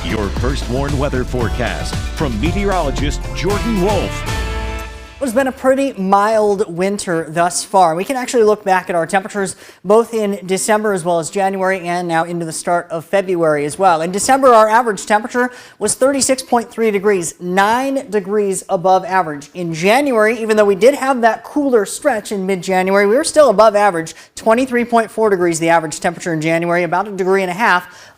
Your first warned weather forecast from meteorologist Jordan Wolfe. It's been a pretty mild winter thus far. We can actually look back at our temperatures both in December as well as January and now into the start of February as well. In December, our average temperature was 36.3 degrees, 9 degrees above average. In January, even though we did have that cooler stretch in mid-January, we were still above average, 23.4 degrees the average temperature in January, about 1.5 degrees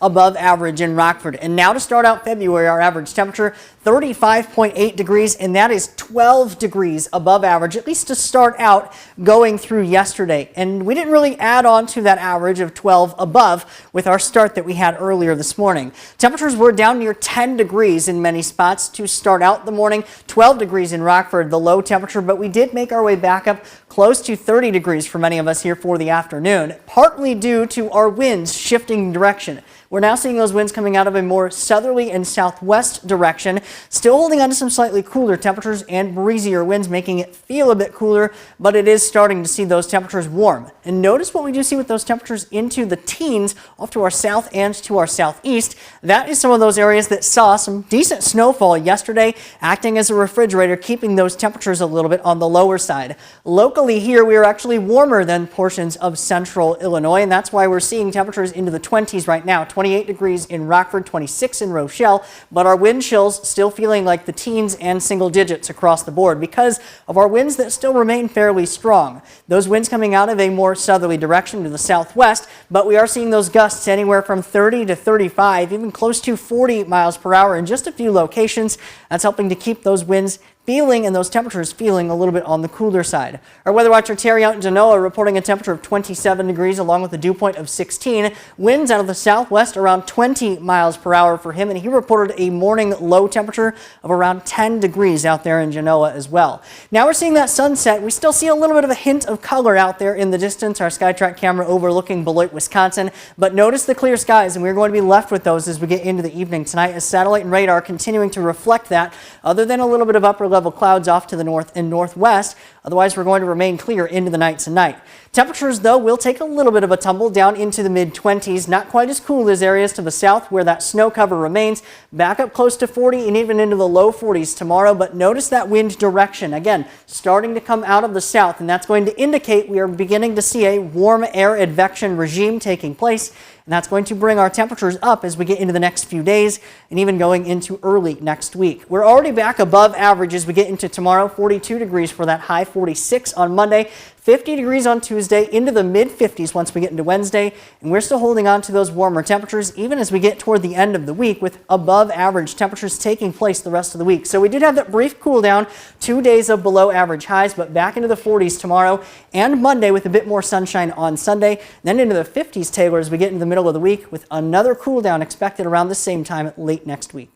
above average in Rockford. And now to start out February, our average temperature 35.8 degrees, and that is 12 degrees above average, at least to start out going through yesterday. And we didn't really add on to that average of 12 above with our start that we had earlier this morning. Temperatures were down near 10 degrees in many spots to start out the morning, 12 degrees in Rockford, the low temperature, but we did make our way back up close to 30 degrees for many of us here for the afternoon, partly due to our winds shifting direction. We're now seeing those winds coming out of a more southerly and southwest direction, still holding on to some slightly cooler temperatures and breezier winds, making it feel a bit cooler, but it is starting to see those temperatures warm. And notice what we do see with those temperatures into the teens off to our south and to our southeast. That is some of those areas that saw some decent snowfall yesterday, acting as a refrigerator, keeping those temperatures a little bit on the lower side. Locally here, we are actually warmer than portions of central Illinois, and that's why we're seeing temperatures into the 20s right now. 28 degrees in Rockford, 26 in Rochelle, but our wind chills still feeling like the teens and single digits across the board because of our winds that still remain fairly strong. Those winds coming out of a more southerly direction to the southwest, but we are seeing those gusts anywhere from 30 to 35, even close to 40 miles per hour in just a few locations. That's helping to keep those winds feeling and those temperatures feeling a little bit on the cooler side. Our weather watcher Terry out in Genoa reporting a temperature of 27 degrees along with a dew point of 16. Winds out of the southwest around 20 miles per hour for him, and he reported a morning low temperature of around 10 degrees out there in Genoa as well. Now we're seeing that sunset. We still see a little bit of a hint of color out there in the distance. Our SkyTrack camera overlooking Beloit, Wisconsin, but notice the clear skies, and we're going to be left with those as we get into the evening tonight as satellite and radar continuing to reflect that, other than a little bit of upper level clouds off to the north and northwest. Otherwise, we're going to remain clear into the night tonight. Temperatures, though, will take a little bit of a tumble down into the mid-20s. Not quite as cool as areas to the south where that snow cover remains. Back up close to 40 and even into the low 40s tomorrow. But notice that wind direction, again, starting to come out of the south. And that's going to indicate we are beginning to see a warm air advection regime taking place. And that's going to bring our temperatures up as we get into the next few days and even going into early next week. We're already back above average as we get into tomorrow, 42 degrees for that high, 46 on Monday, 50 degrees on Tuesday, into the mid-50s once we get into Wednesday, and we're still holding on to those warmer temperatures even as we get toward the end of the week with above average temperatures taking place the rest of the week. So we did have that brief cool down, 2 days of below average highs, but back into the 40s tomorrow and Monday with a bit more sunshine on Sunday, then into the 50s, Taylor, as we get into the middle of the week with another cool down expected around the same time late next week.